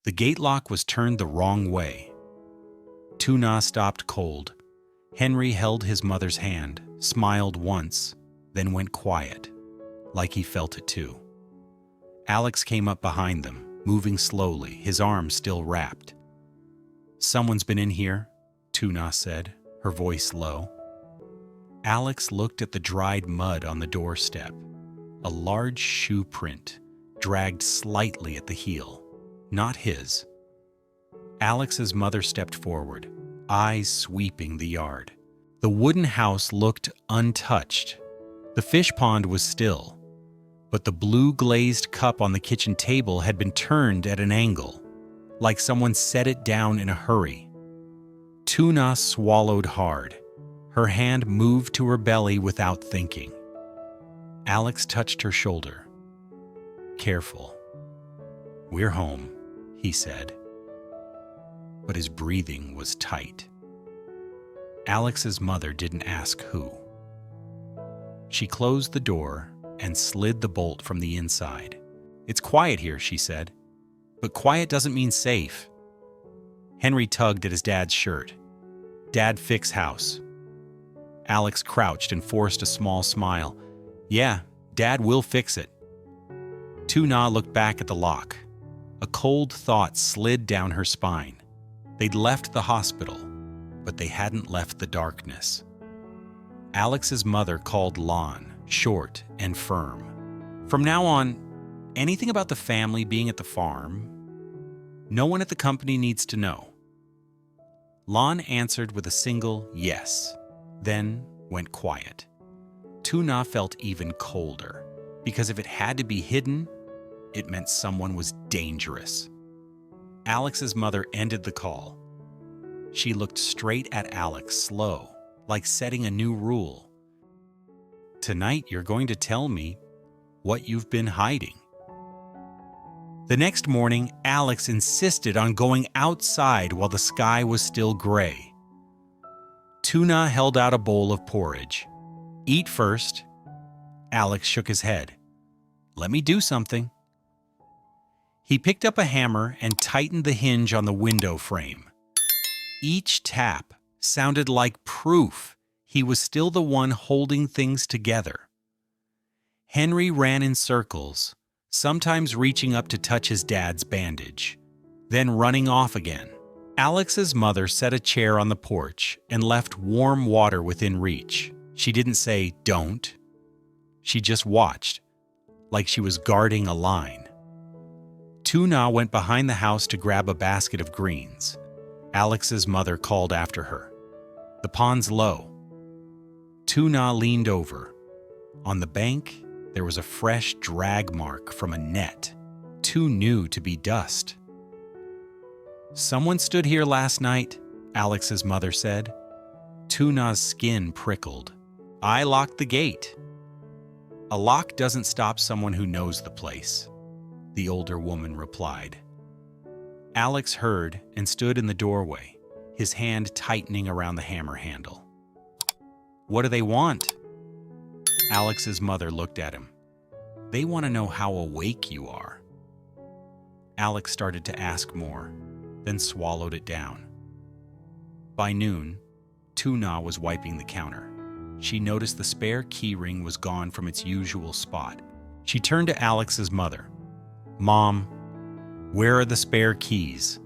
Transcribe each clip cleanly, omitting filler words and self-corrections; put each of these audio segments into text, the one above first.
The gate lock was turned the wrong way. Tu Na stopped cold. Henry held his mother's hand, smiled once, then went quiet, like he felt it too. Alex came up behind them, moving slowly, his arms still wrapped. "Someone's been in here," Tu Na said, her voice low. Alex looked at the dried mud on the doorstep. A large shoe print, dragged slightly at the heel. Not his. Alex's mother stepped forward, eyes sweeping the yard. The wooden house looked untouched. The fish pond was still, but the blue glazed cup on the kitchen table had been turned at an angle, like someone set it down in a hurry. Tu Na swallowed hard. Her hand moved to her belly without thinking. Alex touched her shoulder. "Careful. We're home," he said. But his breathing was tight. Alex's mother didn't ask who. She closed the door and slid the bolt from the inside. "It's quiet here," she said. "But quiet doesn't mean safe." Henry tugged at his dad's shirt. "Dad, fix house." Alex crouched and forced a small smile. "Yeah, Dad will fix it." Tu Na looked back at the lock. A cold thought slid down her spine. They'd left the hospital, but they hadn't left the darkness. Alex's mother called Lon, short and firm. "From now on, anything about the family being at the farm, no one at the company needs to know." Lon answered with a single yes, then went quiet. Tu Na felt even colder, because if it had to be hidden, it meant someone was dangerous. Alex's mother ended the call. She looked straight at Alex, slow, like setting a new rule. "Tonight you're going to tell me what you've been hiding." The next morning, Alex insisted on going outside while the sky was still gray. Tu Na held out a bowl of porridge. "Eat first." Alex shook his head. "Let me do something." He picked up a hammer and tightened the hinge on the window frame. Each tap sounded like proof he was still the one holding things together. Henry ran in circles, sometimes reaching up to touch his dad's bandage, then running off again. Alex's mother set a chair on the porch and left warm water within reach. She didn't say, "Don't." She just watched, like she was guarding a line. Tu Na went behind the house to grab a basket of greens. Alex's mother called after her. "The pond's low." Tu Na leaned over. On the bank, there was a fresh drag mark from a net, too new to be dust. "Someone stood here last night," Alex's mother said. Tu Na's skin prickled. "I locked the gate." "A lock doesn't stop someone who knows the place," the older woman replied. Alex heard and stood in the doorway, his hand tightening around the hammer handle. "What do they want?" Alex's mother looked at him. "They want to know how awake you are." Alex started to ask more, then swallowed it down. By noon, Tu Na was wiping the counter. She noticed the spare key ring was gone from its usual spot. She turned to Alex's mother. "Mom, where are the spare keys?"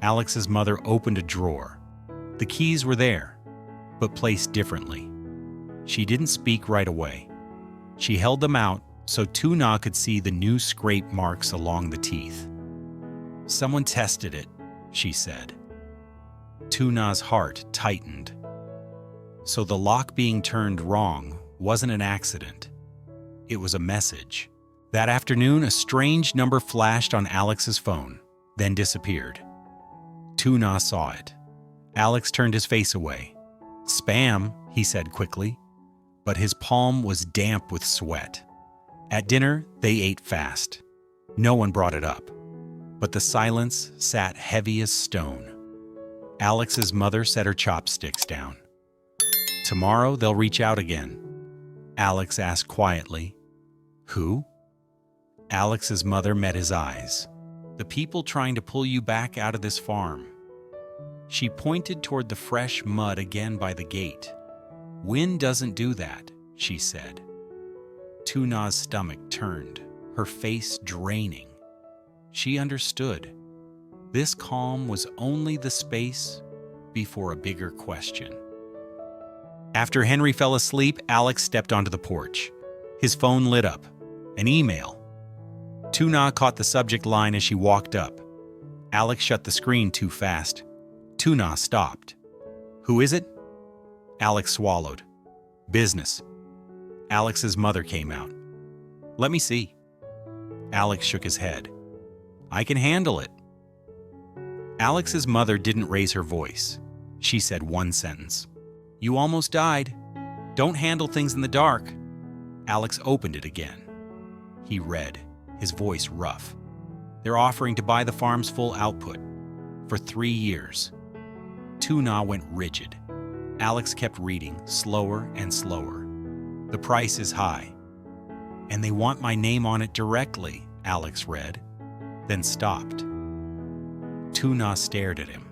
Alex's mother opened a drawer. The keys were there, but placed differently. She didn't speak right away. She held them out so Tu Na could see the new scrape marks along the teeth. "Someone tested it," she said. Tu Na's heart tightened. So the lock being turned wrong wasn't an accident. It was a message. That afternoon, a strange number flashed on Alex's phone, then disappeared. Tu Na saw it. Alex turned his face away. "Spam," he said quickly, but his palm was damp with sweat. At dinner, they ate fast. No one brought it up, but the silence sat heavy as stone. Alex's mother set her chopsticks down. "Tomorrow they'll reach out again," Alex asked quietly. "Who?" Alex's mother met his eyes. The people trying to pull you back out of this farm. She pointed toward the fresh mud again by the gate. Wind doesn't do that, she said. Tu Na's stomach turned, her face draining. She understood. This calm was only the space before a bigger question. After Henry fell asleep, Alex stepped onto the porch. His phone lit up. An email. Tu Na caught the subject line as she walked up. Alex shut the screen too fast. Tu Na stopped. Who is it? Alex swallowed. Business. Alex's mother came out. Let me see. Alex shook his head. I can handle it. Alex's mother didn't raise her voice. She said one sentence. You almost died. Don't handle things in the dark. Alex opened it again. He read, his voice rough. They're offering to buy the farm's full output for 3 years. Tu Na went rigid. Alex kept reading, slower and slower. The price is high. And they want my name on it directly, Alex read, then stopped. Tu Na stared at him.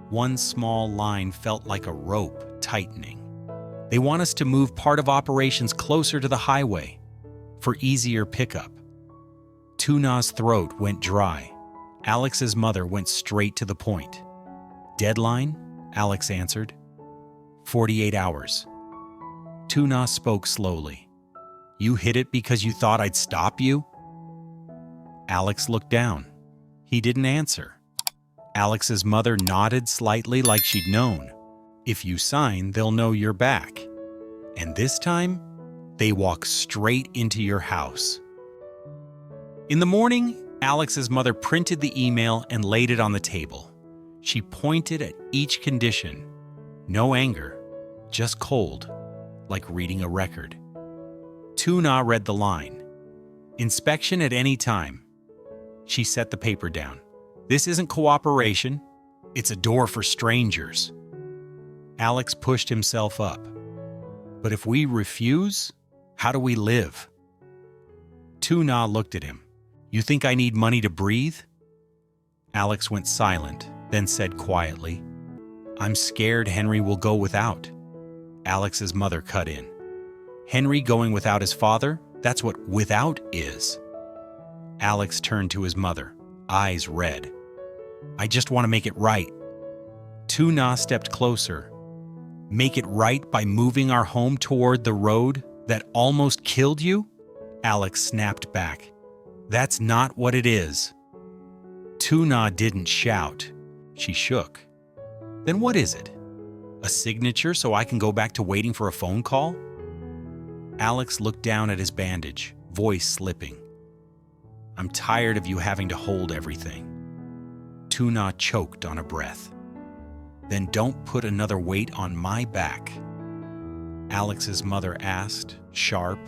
One small line felt like a rope tightening. They want us to move part of operations closer to the highway for easier pickup. Tu Na's throat went dry. Alex's mother went straight to the point. Deadline? Alex answered. 48 hours. Tu Na spoke slowly. You hit it because you thought I'd stop you? Alex looked down. He didn't answer. Alex's mother nodded slightly like she'd known. If you sign, they'll know you're back. And this time, they walk straight into your house. In the morning, Alex's mother printed the email and laid it on the table. She pointed at each condition. No anger, just cold, like reading a record. Tu Na read the line. Inspection at any time. She set the paper down. This isn't cooperation. It's a door for strangers. Alex pushed himself up. But if we refuse, how do we live? Tu Na looked at him. You think I need money to breathe? Alex went silent, then said quietly, I'm scared Henry will go without. Alex's mother cut in. Henry going without his father? That's what without is. Alex turned to his mother, eyes red. I just want to make it right. Tu Na stepped closer. Make it right by moving our home toward the road that almost killed you? Alex snapped back. That's not what it is. Tu Na didn't shout. She shook. Then what is it? A signature so I can go back to waiting for a phone call? Alex looked down at his bandage, voice slipping. I'm tired of you having to hold everything. Tu Na choked on a breath. Then don't put another weight on my back. Alex's mother asked, sharp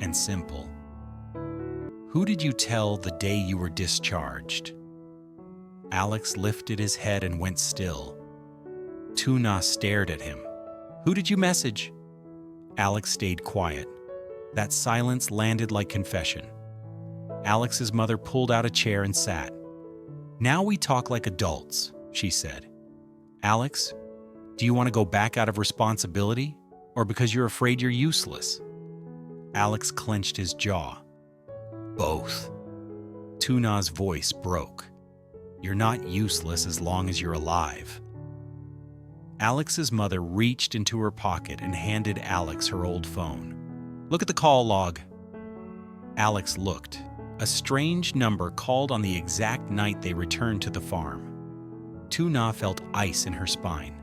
and simple. Who did you tell the day you were discharged? Alex lifted his head and went still. Tu Na stared at him. Who did you message? Alex stayed quiet. That silence landed like confession. Alex's mother pulled out a chair and sat. Now we talk like adults, she said. Alex, do you want to go back out of responsibility or because you're afraid you're useless? Alex clenched his jaw. Both. Tu Na's voice broke. You're not useless as long as you're alive. Alex's mother reached into her pocket and handed Alex her old phone. Look at the call log. Alex looked. A strange number called on the exact night they returned to the farm. Tu Na felt ice in her spine.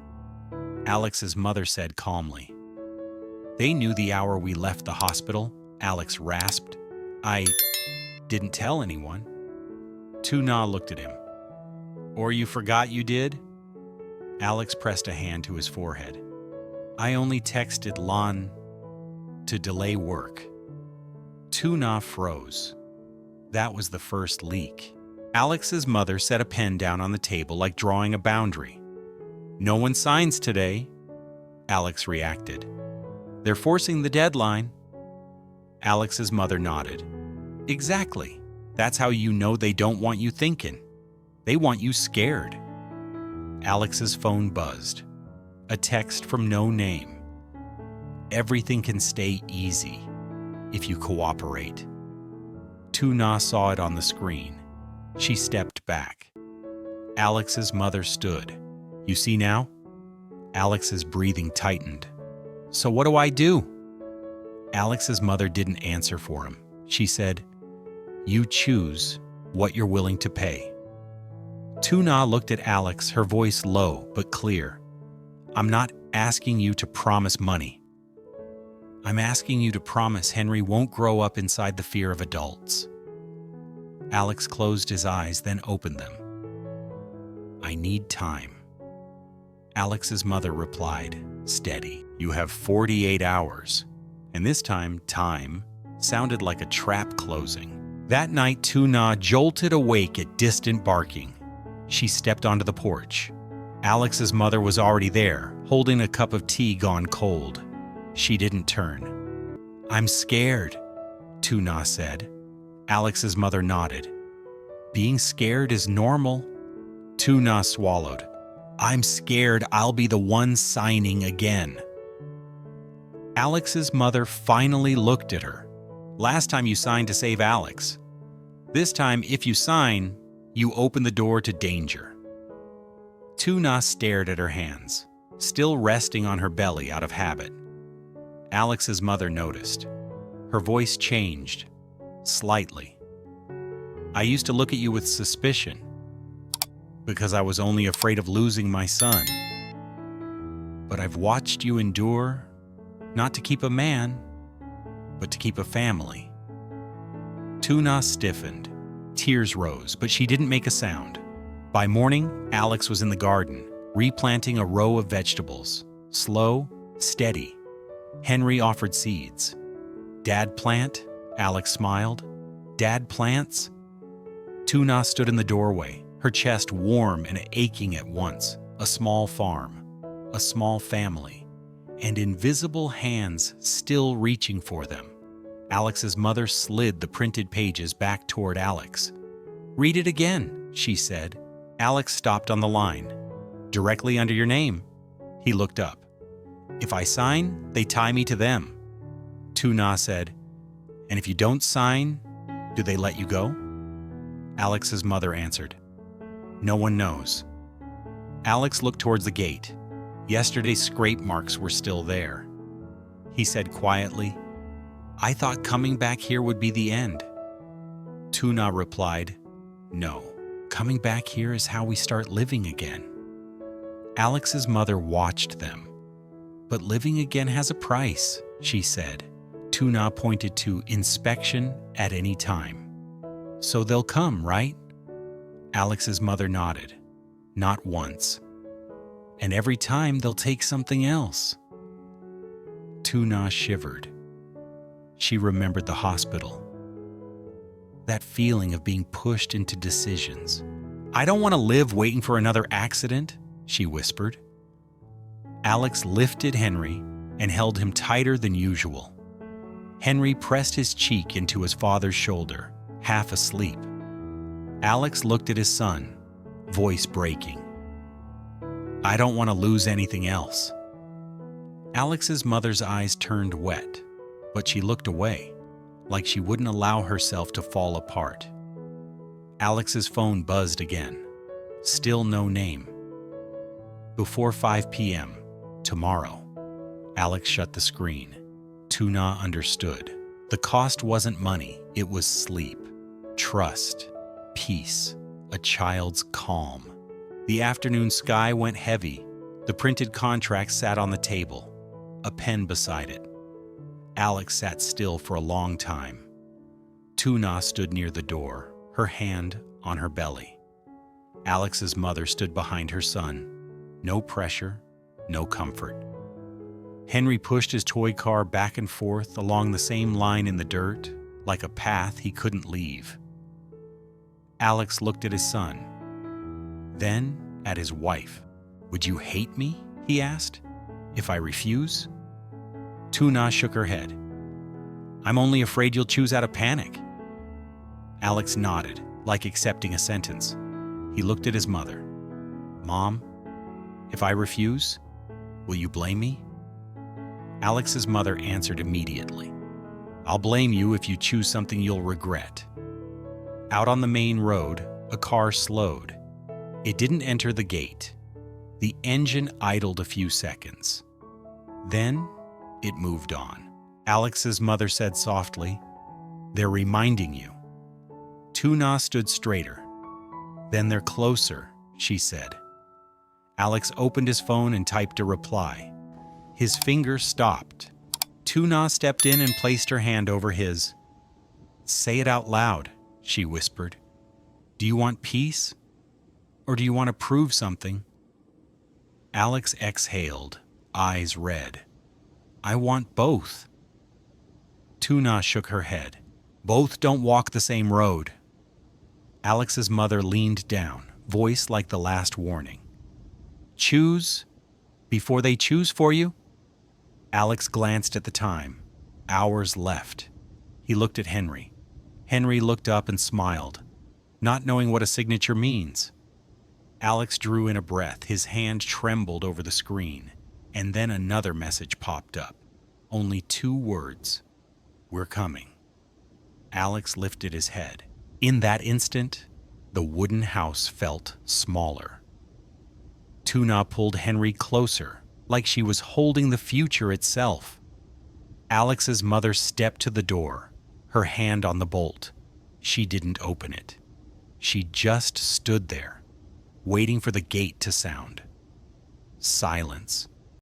Alex's mother said calmly, They knew the hour we left the hospital, Alex rasped. I didn't tell anyone. Tu Na looked at him. Or you forgot you did? Alex pressed a hand to his forehead. I only texted Lan to delay work. Tu Na froze. That was the first leak. Alex's mother set a pen down on the table like drawing a boundary. No one signs today, Alex reacted. They're forcing the deadline. Alex's mother nodded. Exactly. That's how you know they don't want you thinking. They want you scared. Alex's phone buzzed. A text from no name. Everything can stay easy if you cooperate. Tu Na saw it on the screen. She stepped back. Alex's mother stood. You see now? Alex's breathing tightened. So what do I do? Alex's mother didn't answer for him. She said, you choose what you're willing to pay. Tu Na looked at Alex, her voice low but clear. I'm not asking you to promise money. I'm asking you to promise Henry won't grow up inside the fear of adults. Alex closed his eyes, then opened them. I need time. Alex's mother replied, steady. You have 48 hours. And this time sounded like a trap closing. That night, Tu Na jolted awake at distant barking. She stepped onto the porch. Alex's mother was already there, holding a cup of tea gone cold. She didn't turn. I'm scared, Tu Na said. Alex's mother nodded. Being scared is normal. Tu Na swallowed. I'm scared I'll be the one signing again. Alex's mother finally looked at her. Last time you signed to save Alex. This time, if you sign, you open the door to danger. Tu Na stared at her hands, still resting on her belly out of habit. Alex's mother noticed. Her voice changed, slightly. I used to look at you with suspicion, because I was only afraid of losing my son. But I've watched you endure, not to keep a man, but to keep a family. Tu Na stiffened. Tears rose, but she didn't make a sound. By morning, Alex was in the garden, replanting a row of vegetables. Slow, steady. Henry offered seeds. Dad plant? Alex smiled. Dad plants? Tu Na stood in the doorway, her chest warm and aching at once. A small farm, a small family, and invisible hands still reaching for them. Alex's mother slid the printed pages back toward Alex. Read it again, she said. Alex stopped on the line. Directly under your name. He looked up. If I sign, they tie me to them. Tu Na said, and if you don't sign, do they let you go? Alex's mother answered, no one knows. Alex looked towards the gate. Yesterday's scrape marks were still there. He said quietly, I thought coming back here would be the end. Tu Na replied, no, coming back here is how we start living again. Alex's mother watched them. But living again has a price, she said. Tu Na pointed to inspection at any time. So they'll come, right? Alex's mother nodded. Not once. And every time they'll take something else. Tu Na shivered. She remembered the hospital. That feeling of being pushed into decisions. I don't want to live waiting for another accident, she whispered. Alex lifted Henry and held him tighter than usual. Henry pressed his cheek into his father's shoulder, half asleep. Alex looked at his son, voice breaking. I don't want to lose anything else. Alex's mother's eyes turned wet, but she looked away, like she wouldn't allow herself to fall apart. Alex's phone buzzed again. Still no name. Before 5 p.m., tomorrow. Alex shut the screen. Tu Na understood. The cost wasn't money, it was sleep, trust, peace, a child's calm. The afternoon sky went heavy. The printed contract sat on the table, a pen beside it. Alex sat still for a long time. Tu Na stood near the door, her hand on her belly. Alex's mother stood behind her son. No pressure, no comfort. Henry pushed his toy car back and forth along the same line in the dirt, like a path he couldn't leave. Alex looked at his son, then at his wife. Would you hate me, he asked, if I refuse? Tu Na shook her head. I'm only afraid you'll choose out of panic. Alex nodded, like accepting a sentence. He looked at his mother. "Mom, if I refuse, will you blame me?" Alex's mother answered immediately. "I'll blame you if you choose something you'll regret." Out on the main road, a car slowed. It didn't enter the gate. The engine idled a few seconds. Then, it moved on. Alex's mother said softly, "They're reminding you." Tu Na stood straighter. "Then they're closer," she said. Alex opened his phone and typed a reply. His fingers stopped. Tu Na stepped in and placed her hand over his. "Say it out loud," she whispered. "Do you want peace? Or do you want to prove something?" Alex exhaled, eyes red. "I want both." Tu Na shook her head. "Both don't walk the same road." Alex's mother leaned down, voice like the last warning. "Choose before they choose for you?" Alex glanced at the time. Hours left. He looked at Henry. Henry looked up and smiled, not knowing what a signature means. Alex drew in a breath. His hand trembled over the screen, and then another message popped up. Only 2 words. "We're coming." Alex lifted his head. In that instant, the wooden house felt smaller. Tu Na pulled Henry closer, like she was holding the future itself. Alex's mother stepped to the door, her hand on the bolt. She didn't open it. She just stood there, waiting for the gate to sound. Silence.